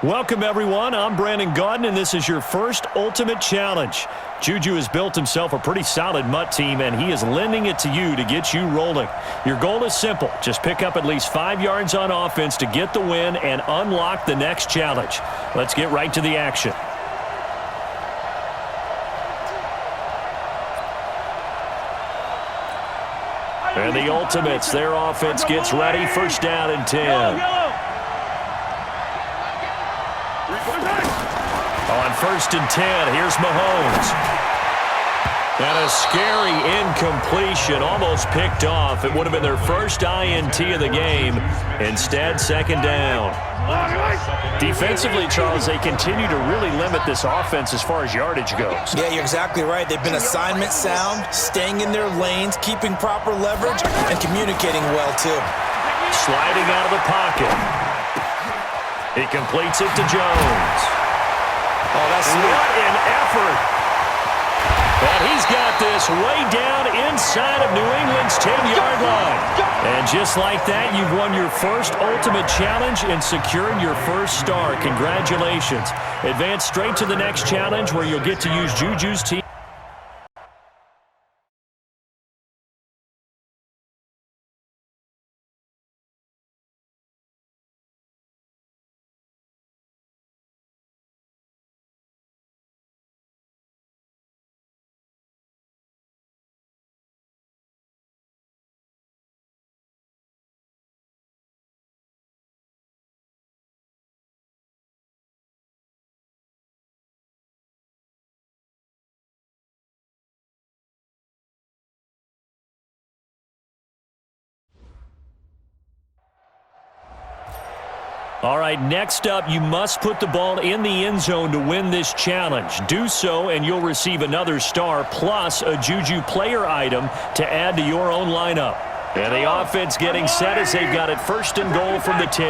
Welcome, everyone. I'm Brandon Gaudin, and this is your first Ultimate Challenge. Juju has built himself a pretty solid MUT team, and he is lending it to you to get you rolling. Your goal is simple. Just pick up at least 5 yards on offense to get the win and unlock the next challenge. Let's get right to the action. And the Ultimates, their offense gets ready. First down and 10. On first and 10, here's Mahomes. And a scary incompletion, almost picked off. It would have been their first INT of the game. Instead, second down. Defensively, Charles, they continue to really limit this offense as far as yardage goes. Yeah, you're exactly right. They've been assignment sound, staying in their lanes, keeping proper leverage, and communicating well, too. Sliding out of the pocket. He completes it to Jones. Oh, that's sweet. What an effort. And he's got this way down inside of New England's 10-yard line. And just like that, you've won your first Ultimate Challenge and secured your first star. Congratulations. Advance straight to the next challenge where you'll get to use Juju's team. All right, next up, you must put the ball in the end zone to win this challenge. Do so, and you'll receive another star plus a Juju player item to add to your own lineup. And the offense getting set as they've got it first and goal from the 10.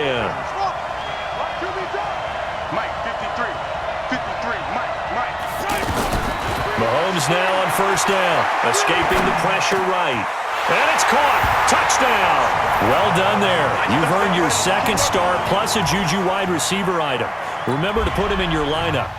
Mahomes now on first down, escaping the pressure right. And it's caught. Touchdown. Well done there. You've earned your second star plus a Juju wide receiver item. Remember to put him in your lineup.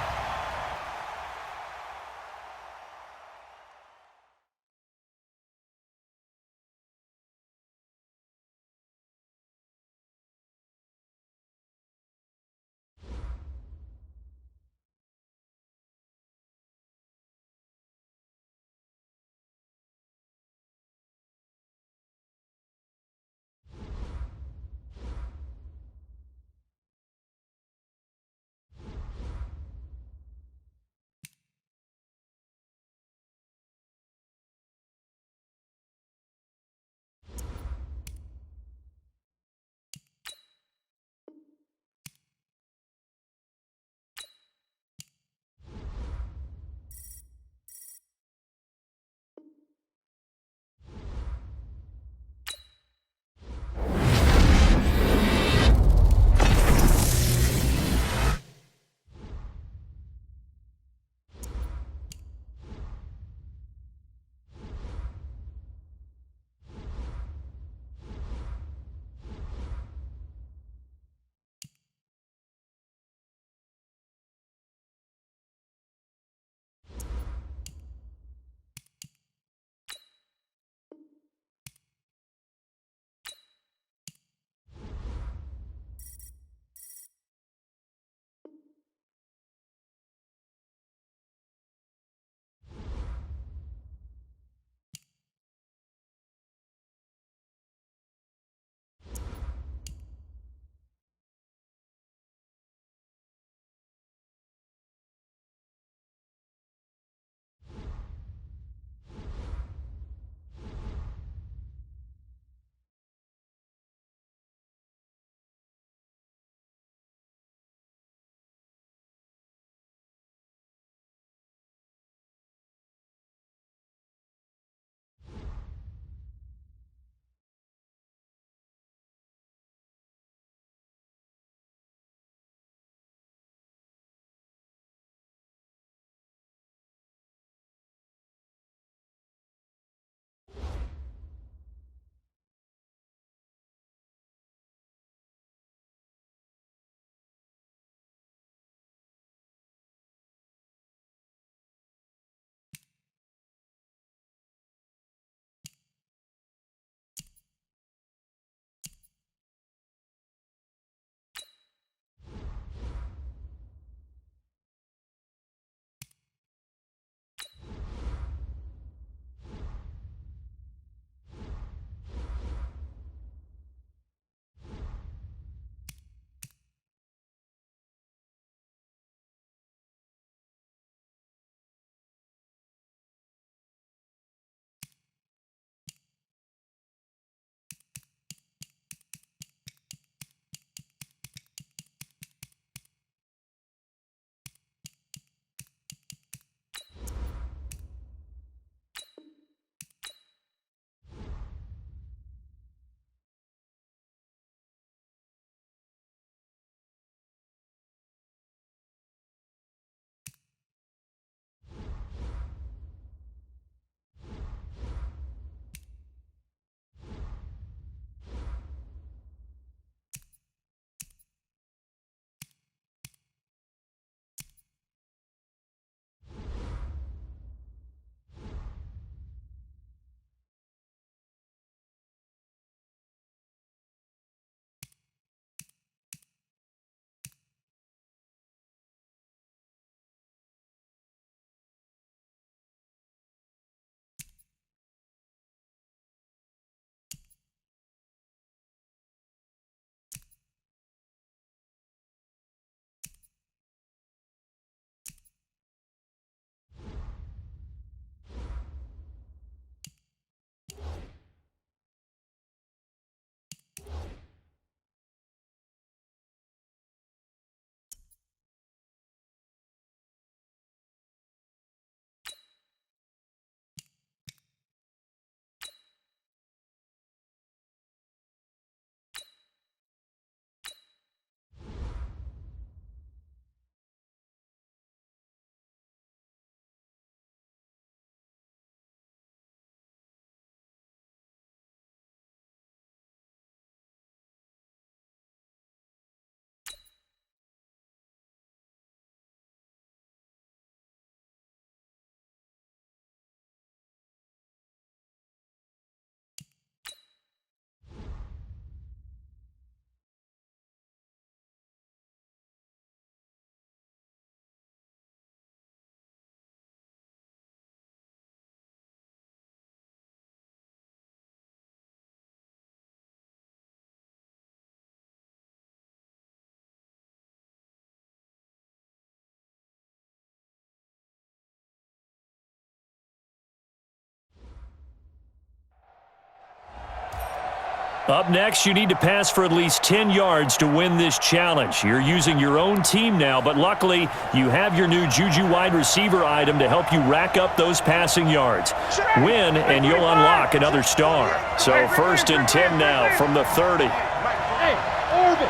Up next, you need to pass for at least 10 yards to win this challenge. You're using your own team now, but luckily you have your new Juju wide receiver item to help you rack up those passing yards. Win, and you'll unlock another star. So 1st and 10 now from the 30. Hey, Orbit!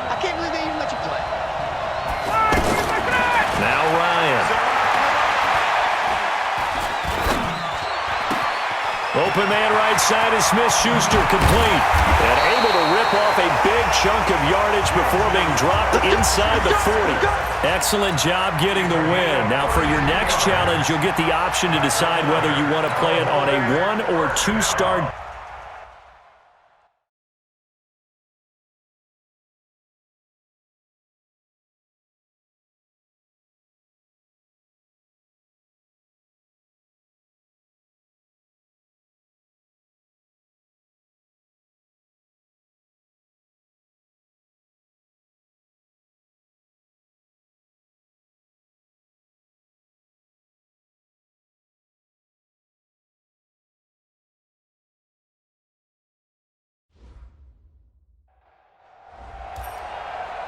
I can't believe they even let you play. Now Ryan. Open man right side is Smith-Schuster, complete. And able to rip off a big chunk of yardage before being dropped inside the 40. Excellent job getting the win. Now for your next challenge, you'll get the option to decide whether you want to play it on a 1- or 2-star.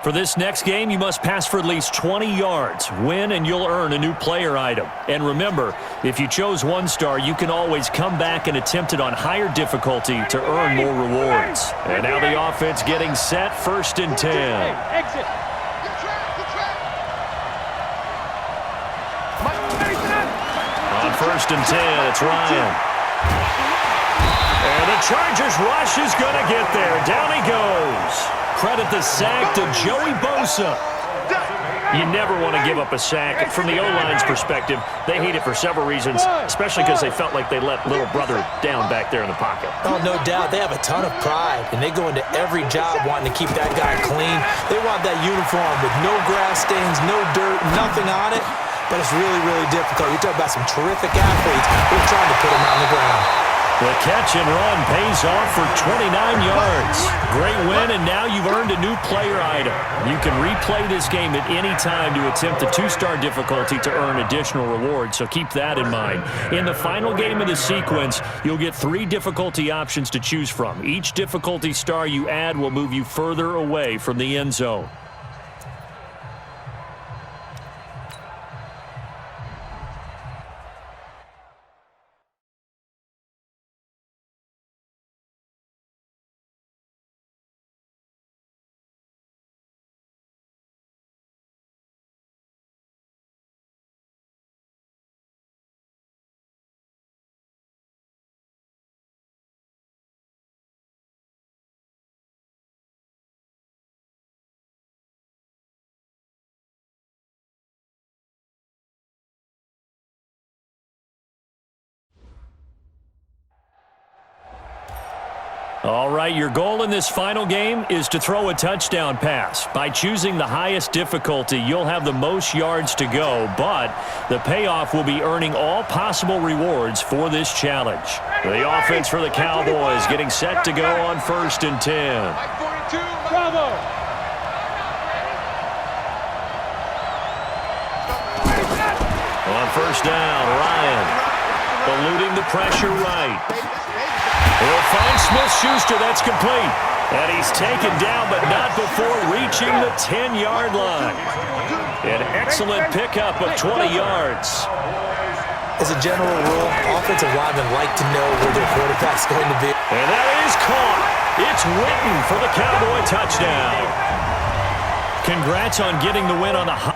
For this next game, you must pass for at least 20 yards. Win, and you'll earn a new player item. And remember, if you chose 1-star, you can always come back and attempt it on higher difficulty to earn more rewards. And now the offense getting set, 1st and 10. Exit. On 1st and 10, it's Ryan. And the Chargers rush is going to get there. Down he goes. Credit the sack to Joey Bosa. You never want to give up a sack. From the O-line's perspective, they hate it for several reasons, especially because they felt like they let little brother down back there in the pocket. Oh, no doubt. They have a ton of pride, and they go into every job wanting to keep that guy clean. They want that uniform with no grass stains, no dirt, nothing on it. But it's really, really difficult. You're talking about some terrific athletes who are trying to put him on the ground. The catch and run pays off for 29 yards. Great win, and now you've earned a new player item. You can replay this game at any time to attempt the 2-star difficulty to earn additional rewards, so keep that in mind. In the final game of the sequence, you'll get 3 difficulty options to choose from. Each difficulty star you add will move you further away from the end zone. All right, your goal in this final game is to throw a touchdown pass. By choosing the highest difficulty, you'll have the most yards to go, but the payoff will be earning all possible rewards for this challenge. The offense for the Cowboys getting set to go on 1st and 10. Bravo! On 1st down, Ryan eluding the pressure right. He'll find Smith-Schuster. That's complete. And he's taken down, but not before reaching the 10-yard line. An excellent pickup of 20 yards. As a general rule, offensive linemen like to know where their quarterback's going to be. And that is caught. It's Witten for the Cowboy touchdown. Congrats on getting the win on the high.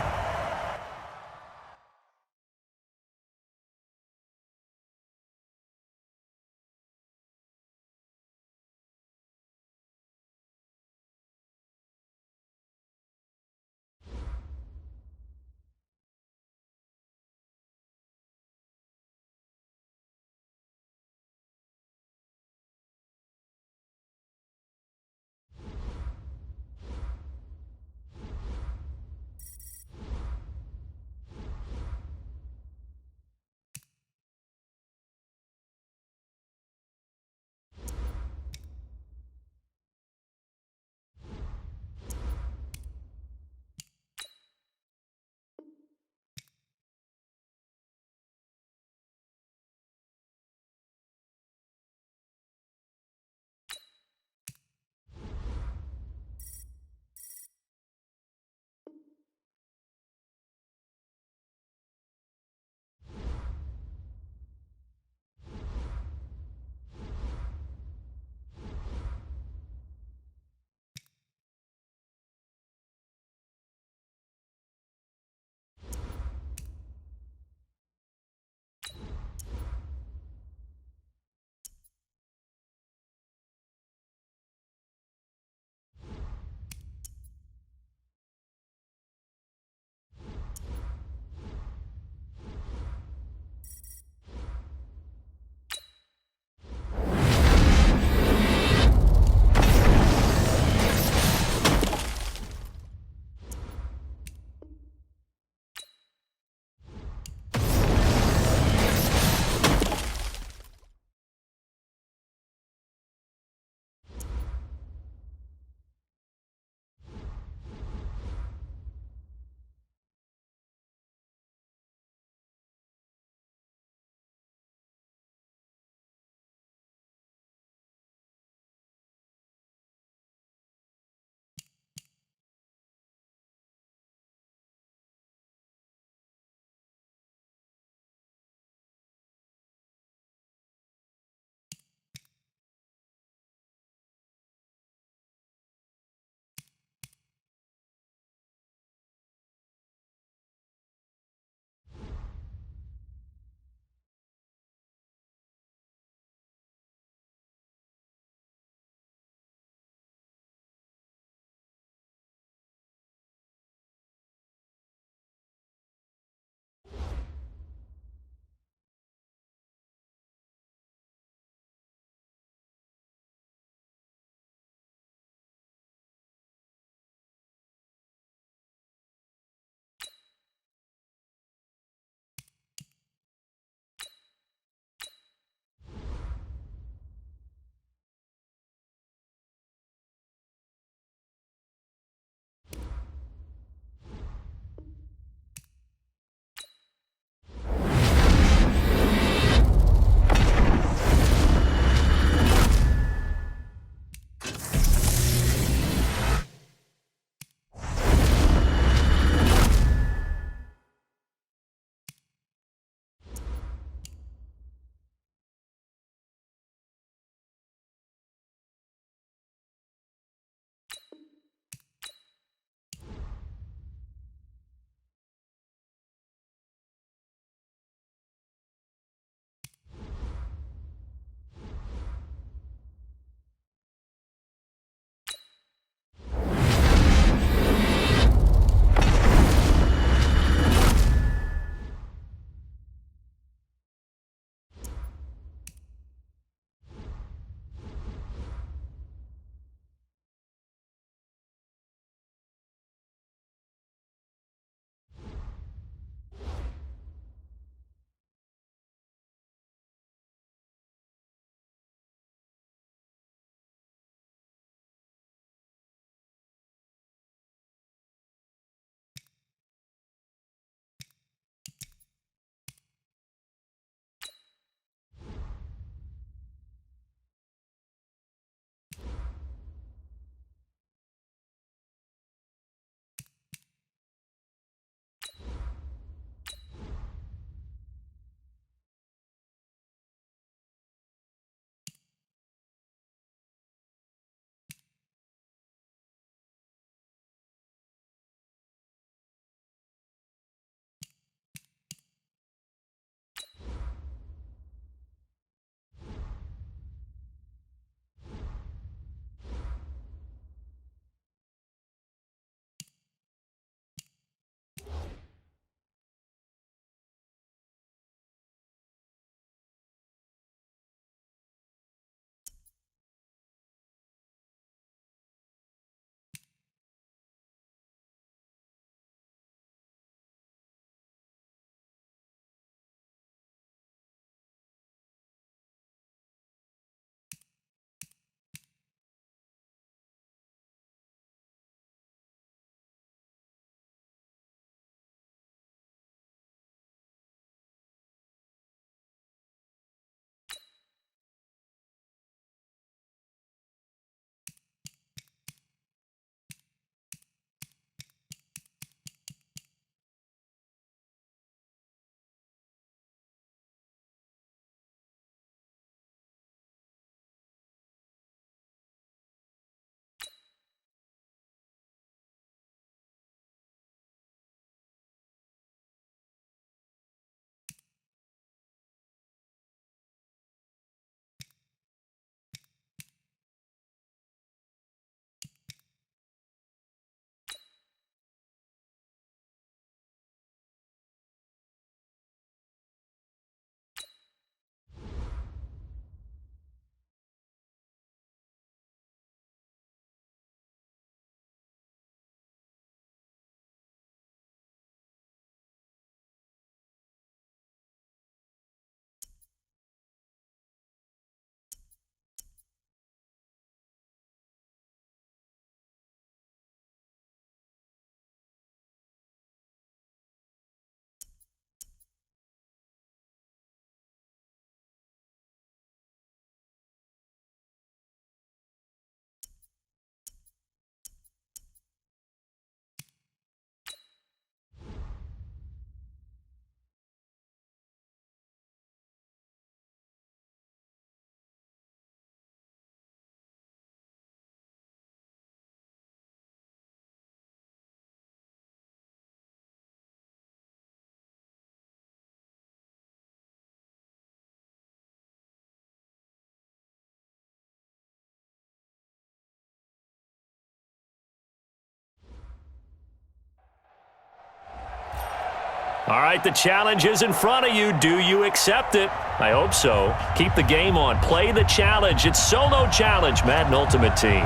All right, the challenge is in front of you. Do you accept it? I hope so. Keep the game on. Play the challenge. It's solo challenge, Madden Ultimate Team.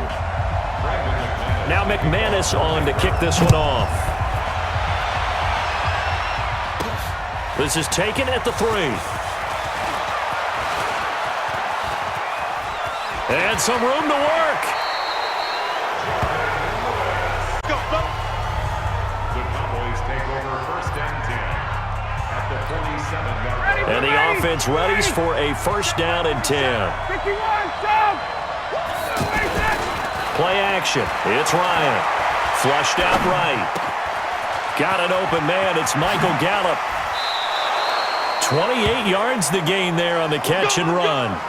Now McManus on to kick this one off. This is taken at the 3. And some room to work. Go, go. The Cowboys take over 1st and 10 at the 47-yard line. And the offense readies for a 1st down and 10. 51, stop! Play action. It's Ryan. Flushed out right. Got an open man. It's Michael Gallup. 28 yards the gain there on the catch and run.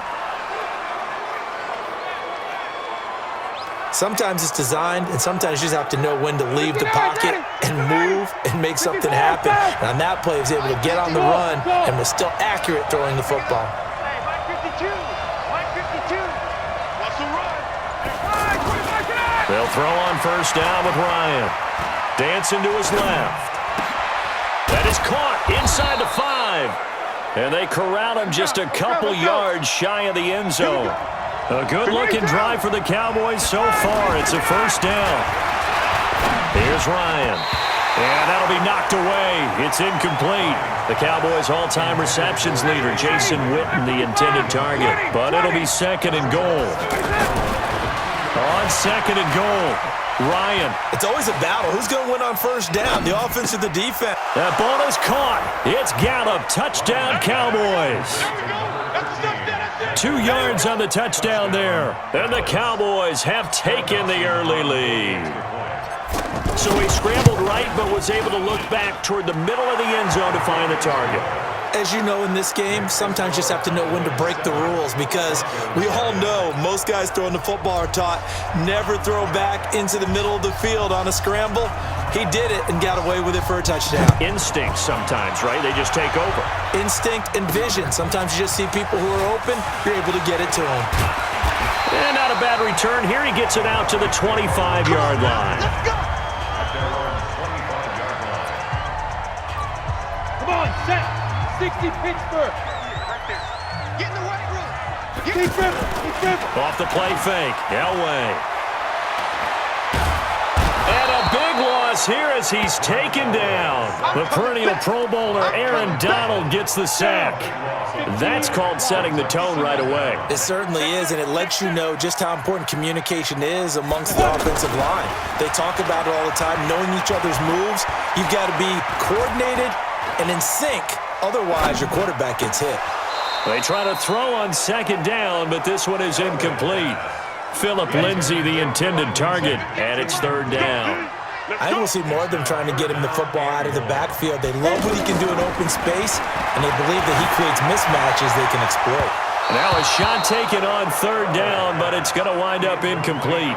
Sometimes it's designed, and sometimes you just have to know when to leave the pocket and move and make something happen. And on that play, he was able to get on the run and was still accurate throwing the football. Hey, Mike 52. Mike 52. What's the run? They'll throw on 1st down with Ryan. Dancing to his left. That is caught inside the 5. And they corral him just a couple yards shy of the end zone. A good-looking drive for the Cowboys so far. It's a 1st down. Here's Ryan. And that'll be knocked away. It's incomplete. The Cowboys' all-time receptions leader, Jason Witten, the intended target. But it'll be 2nd and goal. On 2nd and goal, Ryan. It's always a battle. Who's going to win on 1st down, the offense or the defense? That ball is caught. It's Gallup. Touchdown, Cowboys. 2 yards on the touchdown there. And the Cowboys have taken the early lead. So he scrambled right but was able to look back toward the middle of the end zone to find the target. As you know in this game, sometimes you just have to know when to break the rules because we all know most guys throwing the football are taught never throw back into the middle of the field on a scramble. He did it and got away with it for a touchdown. Instinct sometimes, right? They just take over. Instinct and vision. Sometimes you just see people who are open, you're able to get it to them. And not a bad return. Here he gets it out to the 25-yard line. Let's go. At their own 25-yard line. Come on, set. 60 Pittsburgh. Get in the weight room. Get Keep dribble. Off the play fake. Elway. And a big loss here as he's taken down. The perennial Pro Bowler Aaron Donald gets the sack. That's called setting the tone right away. It certainly is, and it lets you know just how important communication is amongst the offensive line. They talk about it all the time, knowing each other's moves. You've got to be coordinated and in sync. Otherwise, your quarterback gets hit. They try to throw on 2nd down, but this one is incomplete. Philip Lindsay, the intended target, and it's 3rd down. I will see more of them trying to get him the football out of the backfield. They love what he can do in open space, and they believe that he creates mismatches they can exploit. Now a shot taken on 3rd down, but it's going to wind up incomplete.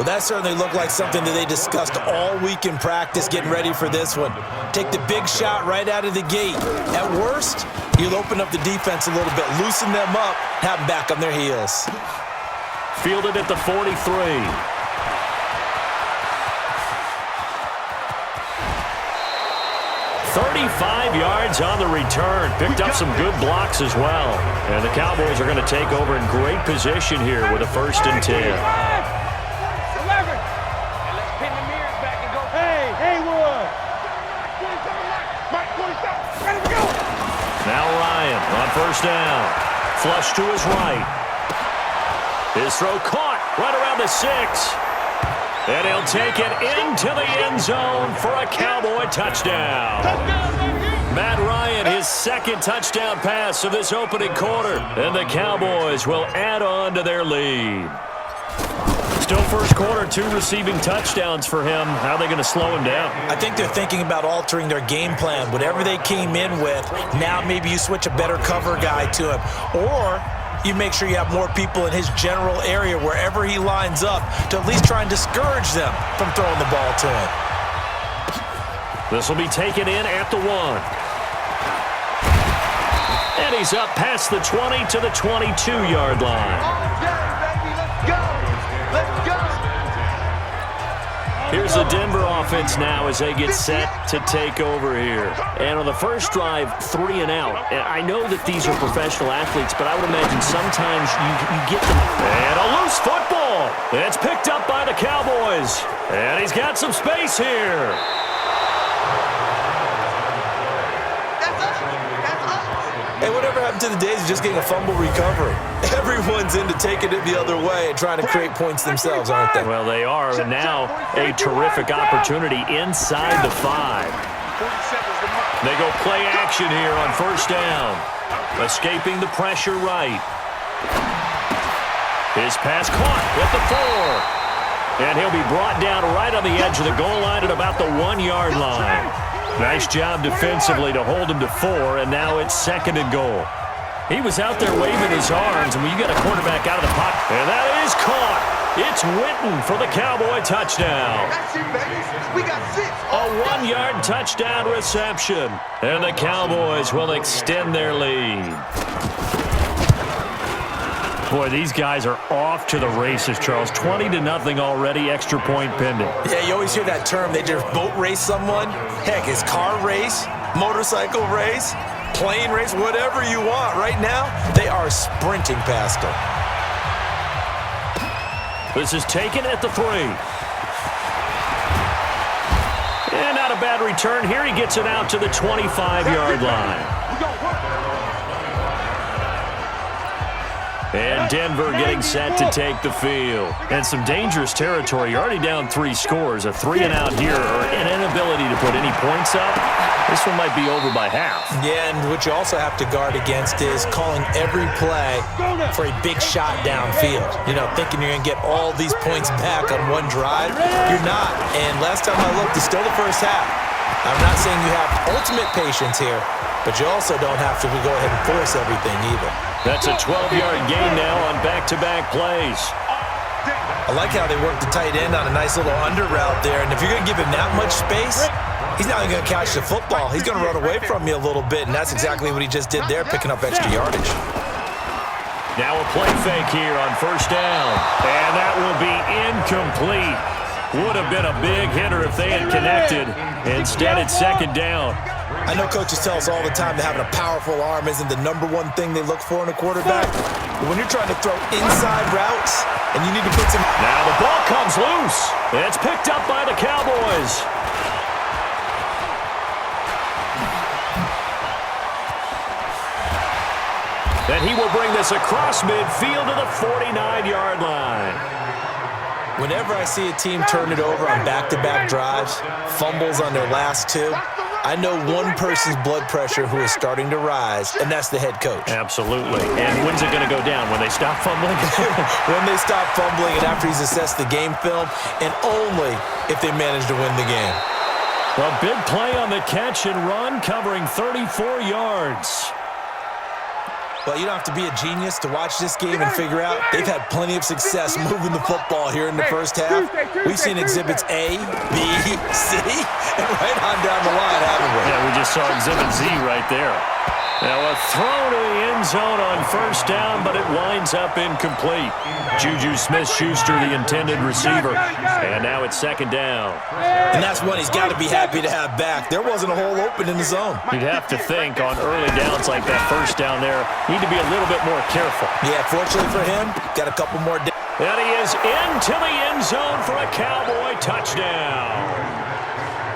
Well, that certainly looked like something that they discussed all week in practice getting ready for this one. Take the big shot right out of the gate. At worst, you'll open up the defense a little bit, loosen them up, have them back on their heels. Fielded at the 43. 35 yards on the return. Picked up some good blocks as well. And the Cowboys are going to take over in great position here with a 1st and 10. 11. And let's pin the mirrors back and go. Hey, Haywood. Mike 27. Ready to go. Now Ryan on 1st down. Flush to his right. His throw caught right around the 6. And he'll take it into the end zone for a Cowboy touchdown. Matt Ryan, his 2nd touchdown pass of this opening quarter. And the Cowboys will add on to their lead. Still 1st quarter, 2 receiving touchdowns for him. How are they going to slow him down? I think they're thinking about altering their game plan. Whatever they came in with, now maybe you switch a better cover guy to him. Or you make sure you have more people in his general area wherever he lines up to at least try and discourage them from throwing the ball to him. This will be taken in at the 1. And he's up past the 20 to the 22-yard line. All day, baby. Let's go. Let's go. Here's the Denver offense now as they get set to take over here. And on the first drive, 3 and out. And I know that these are professional athletes, but I would imagine sometimes you get them. And a loose football. It's picked up by the Cowboys. And he's got some space here. Hey, whatever happened to the days of just getting a fumble recovery? Everyone's into taking it the other way and trying to create points themselves, aren't they? Well, they are. And now a terrific opportunity inside the 5. They go play action here on first down. Escaping the pressure right. His pass caught at the 4. And he'll be brought down right on the edge of the goal line at about the 1-yard line. Nice job defensively to hold him to 4, and now it's 2nd and goal. He was out there waving his arms, and when you get a quarterback out of the pocket, and that is caught. It's Witten for the Cowboy touchdown. That's it, baby. We got 6. A 1-yard touchdown reception, and the Cowboys will extend their lead. Boy, these guys are off to the races, Charles. 20-0 already, extra point pending. Yeah, you always hear that term. They just boat race someone. Heck, it's car race, motorcycle race, plane race, whatever you want. Right now, they are sprinting past them. This is taken at the 3. And not a bad return. Here he gets it out to the 25-yard line. And Denver getting set to take the field. And some dangerous territory. You're already down 3 scores. A 3 and out here, or an inability to put any points up. This one might be over by half. Yeah, and what you also have to guard against is calling every play for a big shot downfield. You know, thinking you're going to get all these points back on one drive. You're not. And last time I looked, it's still the first half. I'm not saying you have ultimate patience here, but you also don't have to go ahead and force everything either. That's a 12-yard gain now on back-to-back plays. I like how they work the tight end on a nice little under route there. And if you're going to give him that much space, he's not going to catch the football. He's going to run away from you a little bit, and that's exactly what he just did there, picking up extra yardage. Now a play fake here on first down. And that will be incomplete. Would have been a big hitter if they had connected. Instead, it's 2nd down. I know coaches tell us all the time that having a powerful arm isn't the #1 thing they look for in a quarterback. But when you're trying to throw inside routes and you need to put some... Now the ball comes loose. It's picked up by the Cowboys. And he will bring this across midfield to the 49-yard line. Whenever I see a team turn it over on back-to-back drives, fumbles on their last 2, I know one person's blood pressure who is starting to rise, and that's the head coach. Absolutely. And when's it going to go down? When they stop fumbling? When they stop fumbling and after he's assessed the game film, and only if they manage to win the game. A big play on the catch and run, covering 34 yards. Well, you don't have to be a genius to watch this game and figure out they've had plenty of success moving the football here in the first half. We've seen exhibits A, B, C, and right on down the line, haven't we? Yeah, we just saw exhibit Z right there. Now a throw to the end zone on first down, but it winds up incomplete. Juju Smith-Schuster, the intended receiver. And now it's 2nd down. And that's one he's got to be happy to have back. There wasn't a hole open in the zone. You'd have to think on early downs like that first down there, need to be a little bit more careful. Yeah, fortunately for him, got a couple more days. And he is into the end zone for a Cowboy touchdown.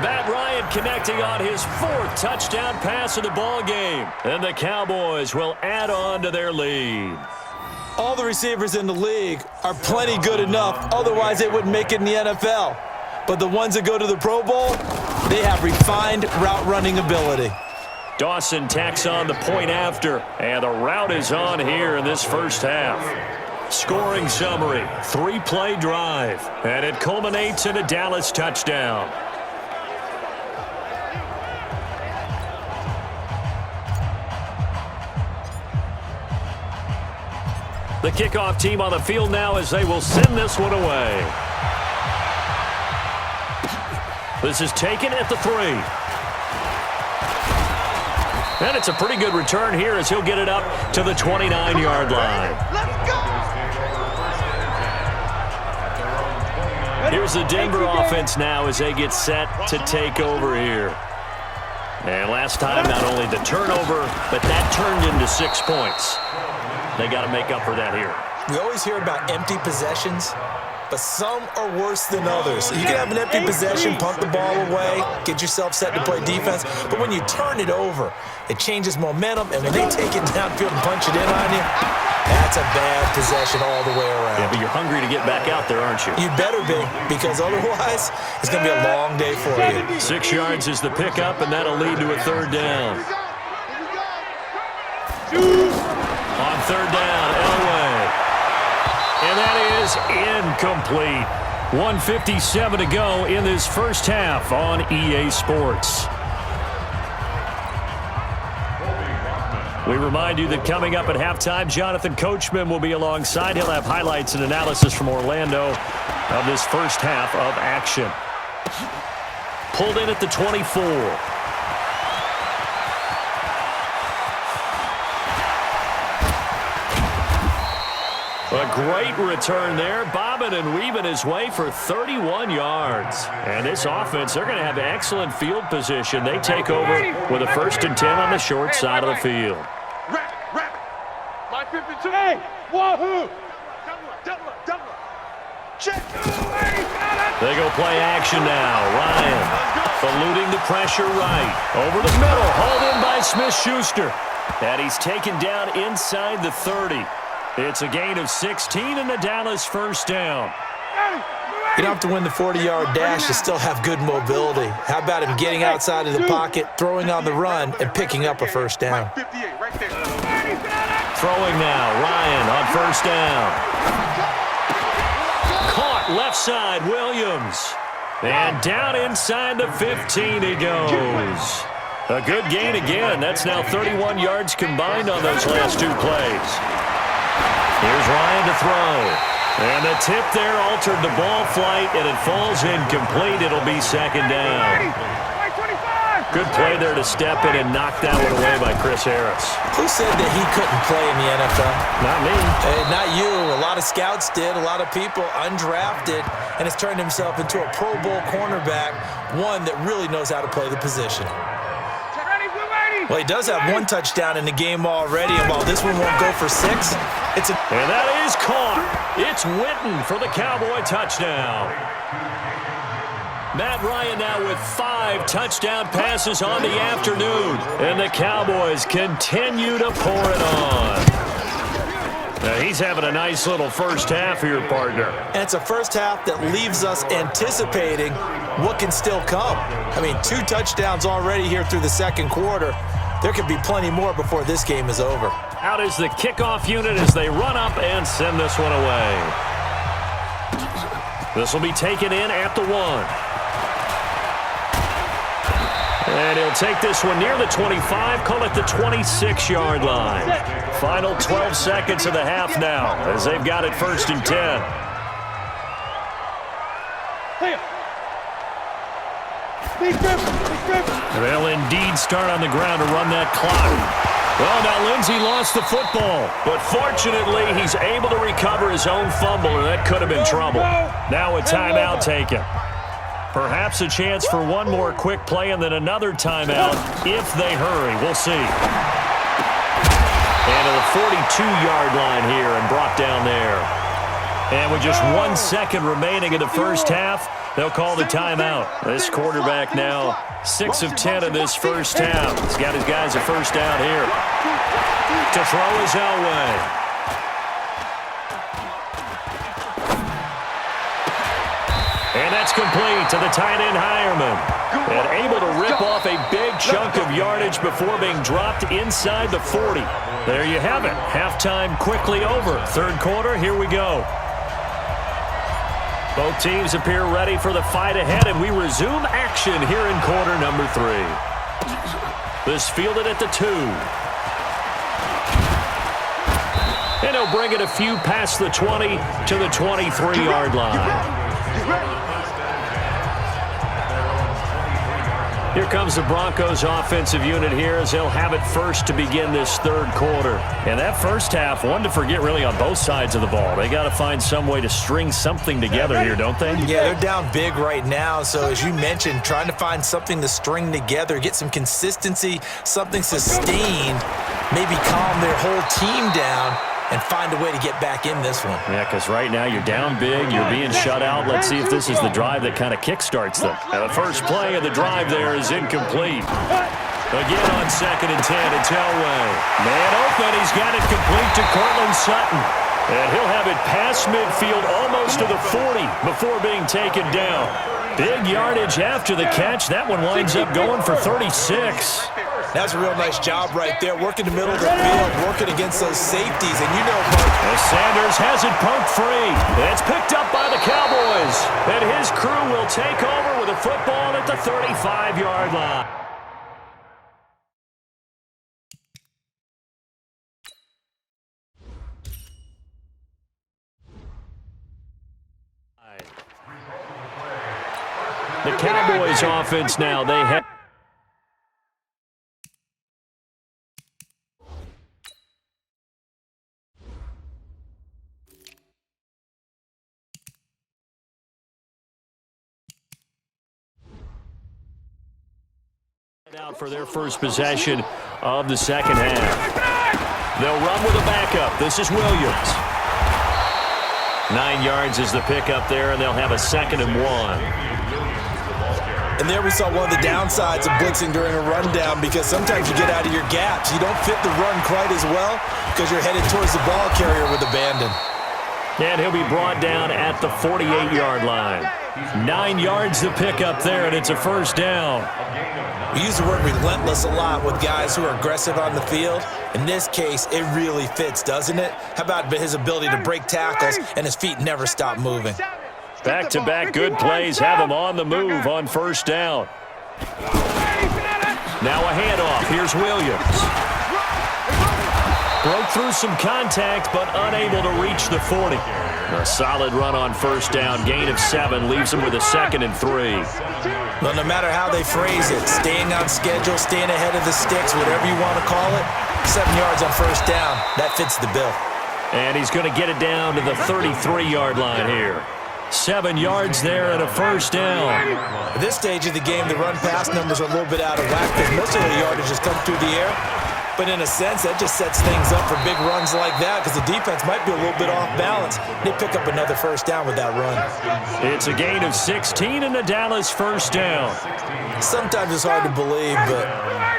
Matt Ryan connecting on his 4th touchdown pass of the ball game. And the Cowboys will add on to their lead. All the receivers in the league are plenty good enough. Otherwise, they wouldn't make it in the NFL. But the ones that go to the Pro Bowl, they have refined route running ability. Dawson tacks on the point after. And the route is on here in this first half. Scoring summary, 3-play drive. And it culminates in a Dallas touchdown. The kickoff team on the field now as they will send this one away. This is taken at the 3. And it's a pretty good return here as he'll get it up to the 29-yard line. Let's go! Here's the Denver offense now as they get set to take over here. And last time, not only the turnover, but that turned into 6 points. They got to make up for that here. We always hear about empty possessions, but some are worse than others. You can have an empty possession, punt the ball away, get yourself set to play defense, but when you turn it over, it changes momentum, and when they take it downfield and punch it in on you, that's a bad possession all the way around. Yeah, but you're hungry to get back out there, aren't you? You better be, because otherwise, it's going to be a long day for you. 6 yards is the pickup, and that'll lead to a third down. On third down, Elway. And that is incomplete. 1:57 to go in this first half on EA Sports. We remind you that coming up at halftime, Jonathan Coachman will be alongside. He'll have highlights and analysis from Orlando of this first half of action. Pulled in at the 24. A great return there, bobbing and weaving his way for 31 yards. And this offense, they're going to have excellent field position. They take over with a 1st and 10 on the short side of the field. My 52. Hey, wahoo! Double. Check. They go play action now. Ryan eluding the pressure right. Over the middle, hauled in by Smith-Schuster. And he's taken down inside the 30. It's a gain of 16 and the Dallas first down. You don't have to win the 40-yard dash to still have good mobility. How about him getting outside of the pocket, throwing on the run, and picking up a first down? Throwing now, Ryan on first down. Caught left side, Williams. And down inside the 15 he goes. A good gain again. That's now 31 yards combined on those last 2 plays. Here's Ryan to throw. And the tip there altered the ball flight, and it falls incomplete. It'll be 2nd down. Good play there to step in and knock that one away by Chris Harris. Who said that he couldn't play in the NFL? Not me. Not you. A lot of scouts did. A lot of people undrafted, and has turned himself into a Pro Bowl cornerback, one that really knows how to play the position. Well, he does have 1 touchdown in the game already, and while this one won't go for 6, it's a... And that is caught. It's Witten for the Cowboy touchdown. Matt Ryan now with 5 touchdown passes on the afternoon, and the Cowboys continue to pour it on. Now, he's having a nice little first half here, partner. And it's a first half that leaves us anticipating what can still come. I mean, 2 touchdowns already here through the second quarter. There could be plenty more before this game is over. Out is the kickoff unit as they run up and send this one away. This will be taken in at the 1. And he'll take this one near the 25, call it the 26-yard line. Final 12 seconds of the half now as they've got it 1st and 10. They'll indeed start on the ground to run that clock. Well, now Lindsey lost the football, but fortunately he's able to recover his own fumble, and that could have been trouble. Now a timeout taken. Perhaps a chance for one more quick play and then another timeout if they hurry. We'll see. And to the 42-yard line here and brought down there. And with just 1 second remaining in the first half, they'll call the timeout. This quarterback now 6 of 10 in this first half. He's got his guys a first down here. To throw is Elway. And that's complete to the tight end Hireman. And able to rip off a big chunk of yardage before being dropped inside the 40. There you have it. Halftime quickly over. Third quarter, here we go. Both teams appear ready for the fight ahead, and we resume action here in quarter number 3. This fielded at the 2. And he'll bring it a few past the 20 to the 23-yard line. Here comes the Broncos offensive unit here as they'll have it first to begin this third quarter. And that first half, one to forget really on both sides of the ball. They got to find some way to string something together here, don't they? Yeah, they're down big right now. So as you mentioned, trying to find something to string together, get some consistency, something sustained, maybe calm their whole team down and find a way to get back in this one. Yeah, because right now you're down big, you're being shut out. Let's see if this is the drive that kind of kickstarts them. And the first play of the drive there is incomplete. Again on 2nd and 10, it's Elway. Man open, he's got it complete to Cortland Sutton. And he'll have it past midfield almost to the 40 before being taken down. Big yardage after the catch. That one winds up going for 36. That's a real nice job right there, working the middle of the field, working against those safeties. And you know, Mark, as Sanders has it poked free. It's picked up by the Cowboys. And his crew will take over with a football at the 35-yard line. The Cowboys offense now, they have out for their first possession of the second half. They'll run with a backup. This is Williams. 9 yards is the pickup there, and they'll have a 2nd and 1. And there we saw one of the downsides of blitzing during a rundown, because sometimes you get out of your gaps. You don't fit the run quite as well because you're headed towards the ball carrier with abandon. And he'll be brought down at the 48-yard line. 9 yards to pick up there, and it's a first down. We use the word relentless a lot with guys who are aggressive on the field. In this case, it really fits, doesn't it? How about his ability to break tackles and his feet never stop moving? Back-to-back good plays have him on the move on first down. Now a handoff. Here's Williams. Broke through some contact, but unable to reach the 40. A solid run on first down. Gain of 7 leaves him with a 2nd and 3. Well, no matter how they phrase it, staying on schedule, staying ahead of the sticks, whatever you want to call it, 7 yards on first down, that fits the bill. And he's going to get it down to the 33-yard line here. 7 yards there and a first down. At this stage of the game, the run-pass numbers are a little bit out of whack because most of the yardage has come through the air. But in a sense, that just sets things up for big runs like that because the defense might be a little bit off balance. They pick up another first down with that run. It's a gain of 16 and a Dallas first down. Sometimes it's hard to believe, but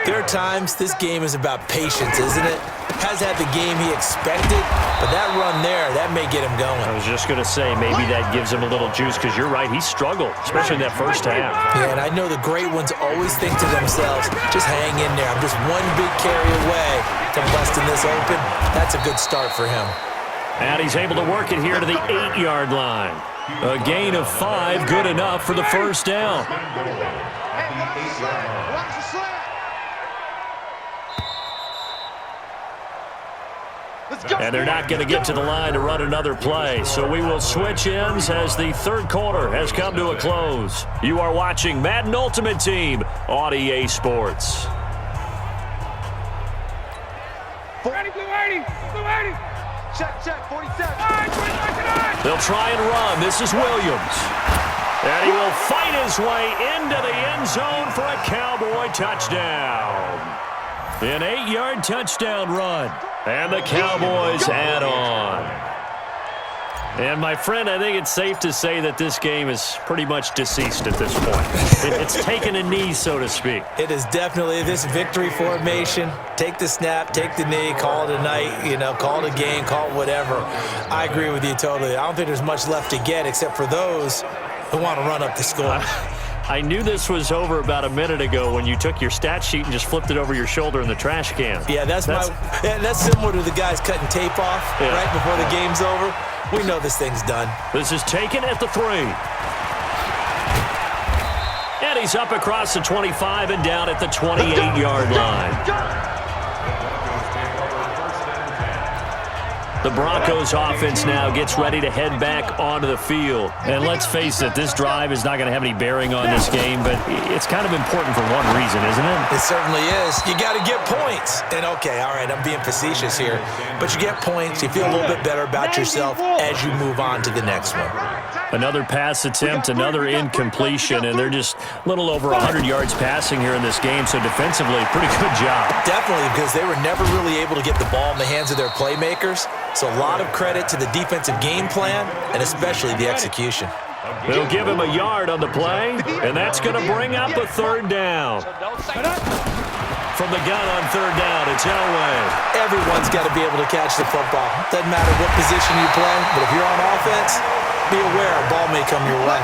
there are times this game is about patience, isn't it? Has had the game he expected, but that run there, that may get him going. I was just going to say, maybe that gives him a little juice because you're right, he struggled, especially in that first half. Yeah, and I know the great ones always think to themselves, just hang in there. I'm just one big carry away to busting this open. That's a good start for him. And he's able to work it here to the 8-yard line. A gain of 5, good enough for the first down. And they're not going to get to the line to run another play. So we will switch ends as the third quarter has come to a close. You are watching Madden Ultimate Team on EA Sports. Check, 47. They'll try and run. This is Williams. And he will fight his way into the end zone for a Cowboy touchdown. An 8-yard touchdown run. And the Cowboys add on. And, my friend, I think it's safe to say that this game is pretty much deceased at this point. It's taken a knee, so to speak. It is definitely this victory formation. Take the snap, take the knee, call it a night, call it a game, call it whatever. I agree with you totally. I don't think there's much left to get except for those who want to run up the score. I knew this was over about a minute ago when you took your stat sheet and just flipped it over your shoulder in the trash can. Yeah, that's similar to the guys cutting tape off right before the game's over. We know this thing's done. This is taken at the 3. And he's up across the 25 and down at the 28-yard line. The Broncos offense now gets ready to head back onto the field. And let's face it, this drive is not going to have any bearing on this game, but it's kind of important for one reason, isn't it? It certainly is. You got to get points. And okay, all right, I'm being facetious here, but you get points, you feel a little bit better about yourself as you move on to the next one. Another pass attempt, another incompletion, and they're just a little over 100 yards passing here in this game, so defensively, pretty good job. Definitely, because they were never really able to get the ball in the hands of their playmakers, so a lot of credit to the defensive game plan and especially the execution. They'll give him a yard on the play, and that's going to bring up a third down. From the gun on third down, it's Elway. Everyone's got to be able to catch the football. Doesn't matter what position you play, but if you're on offense, be aware a ball may come your way.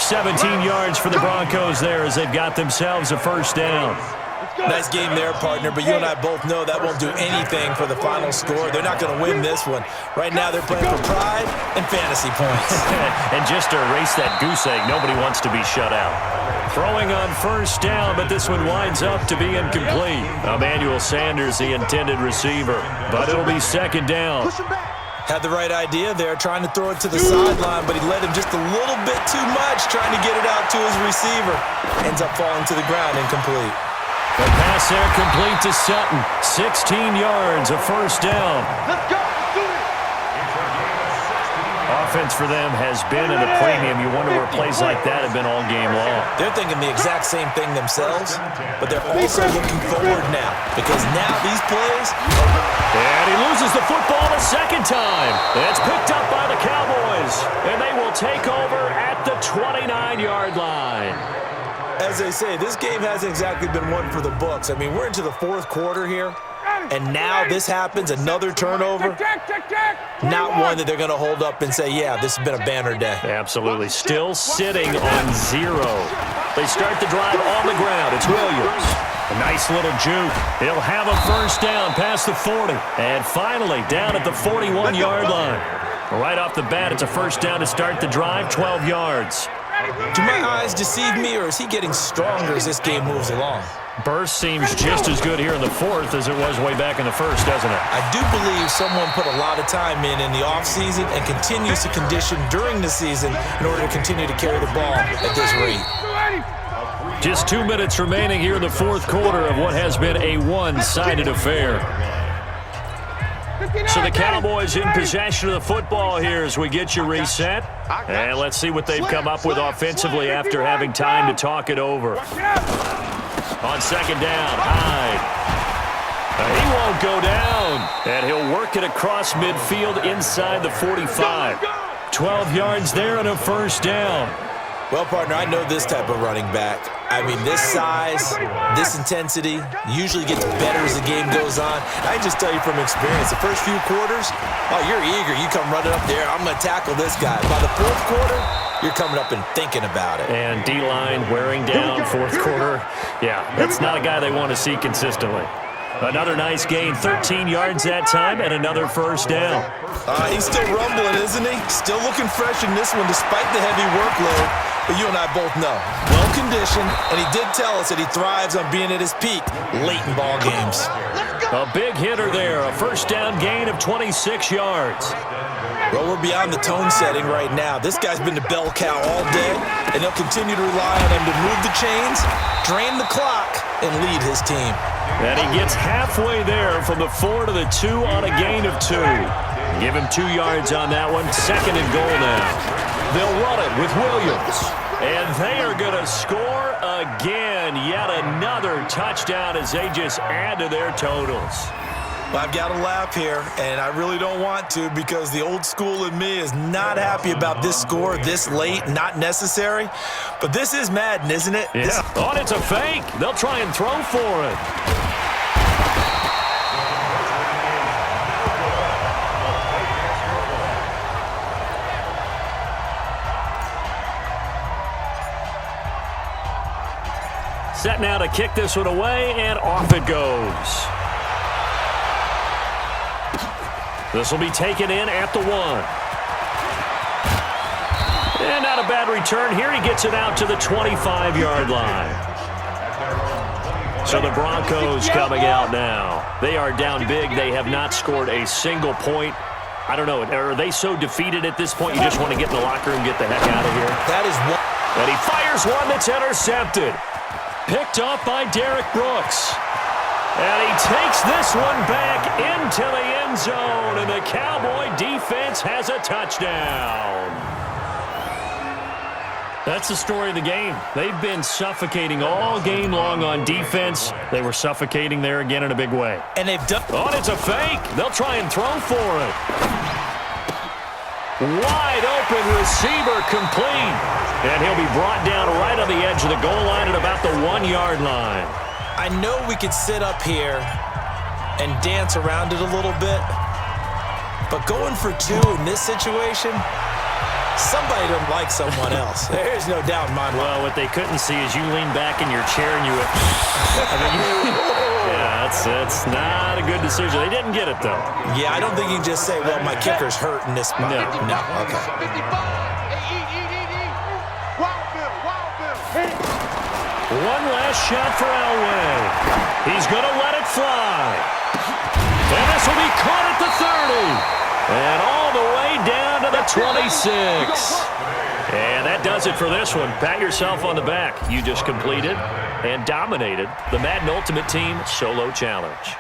17 yards for the Broncos there as they've got themselves a first down. Nice game there, partner, but you and I both know that won't do anything for the final score. They're not going to win this one. Right now they're playing for pride and fantasy points. And just to erase that goose egg, nobody wants to be shut out. Throwing on first down, but this one winds up to be incomplete. Emmanuel Sanders, the intended receiver, but it'll be second down. Had the right idea there, trying to throw it to the sideline, but he led him just a little bit too much, trying to get it out to his receiver. Ends up falling to the ground, incomplete. The pass there complete to Sutton. 16 yards, a first down. Let's go. Let's do it. Offense for them has been at a premium. You wonder where plays like that have been all game long. They're thinking the exact same thing themselves, but they're also looking forward now, because now these plays... And he loses the football the second time. It's picked up by the Cowboys, and they will take over at the 29-yard line. As they say, this game hasn't exactly been one for the books. I mean, we're into the fourth quarter here, and now this happens, another turnover. Not one that they're going to hold up and say, yeah, this has been a banner day. Absolutely. Still sitting on 0. They start the drive on the ground. It's Williams. A nice little juke. He'll have a first down past the 40. And finally, down at the 41-yard line. Right off the bat, it's a first down to start the drive, 12 yards. Do my eyes deceive me, or is he getting stronger as this game moves along? Burst seems just as good here in the fourth as it was way back in the first, doesn't it? I do believe someone put a lot of time in the offseason and continues to condition during the season in order to continue to carry the ball at this rate. Just 2 minutes remaining here in the fourth quarter of what has been a one-sided affair. So the Cowboys in possession of the football here as we get you reset. And let's see what they've come up with offensively after having time to talk it over. On second down, Hyde. He won't go down. And he'll work it across midfield inside the 45. 12 yards there and a first down. Well, partner, I know this type of running back. I mean, this size, this intensity usually gets better as the game goes on. I just tell you from experience, the first few quarters, oh, you're eager. You come running up there, I'm going to tackle this guy. By the fourth quarter, you're coming up and thinking about it. And D-line wearing down fourth quarter. Yeah, that's not a guy they want to see consistently. Another nice gain, 13 yards that time, and another first down. He's still rumbling, isn't he? Still looking fresh in this one despite the heavy workload. But you and I both know, well-conditioned, and he did tell us that he thrives on being at his peak late in ball games. A big hitter there, a first down gain of 26 yards. Well, we're beyond the tone setting right now. This guy's been the bell cow all day, and they'll continue to rely on him to move the chains, drain the clock, and lead his team. And he gets halfway there from the 4 to the 2 on a gain of 2. Give him 2 yards on that one. Second and goal now. They'll run it with Williams. And they are going to score again. Yet another touchdown as they just add to their totals. I've got to laugh here, and I really don't want to because the old school in me is not happy about this score this late, not necessary. But this is Madden, isn't it? Yeah. Oh, it's a fake. They'll try and throw for it. Set now to kick this one away, and off it goes. This will be taken in at the 1. And not a bad return here. He gets it out to the 25-yard line. So the Broncos coming out now. They are down big. They have not scored a single point I don't know. Are they so defeated at this point you just want to get in the locker room and get the heck out of here? That is one. And he fires one that's intercepted. Picked off by Derek Brooks. And he takes this one back into the end zone, and the Cowboy defense has a touchdown. That's the story of the game. They've been suffocating all game long on defense. They were suffocating there again in a big way. And they've done. Oh, and it's a fake. They'll try and throw for it. Wide open receiver complete. And he'll be brought down right on the edge of the goal line at about the 1-yard line. I know we could sit up here and dance around it a little bit, but going for 2 in this situation, somebody doesn't like someone else. There's no doubt in my mind. Well, what they couldn't see is you lean back in your chair and you went, yeah, that's not a good decision. They didn't get it, though. Yeah, I don't think you can just say, well, my kicker's hurt in this spot. No, okay. 55. Wild Bill. One last shot for Elway. He's going to let it fly. And this will be caught at the 30. And all the way down to the 26. And that does it for this one. Pat yourself on the back. You just completed and dominated the Madden Ultimate Team Solo Challenge.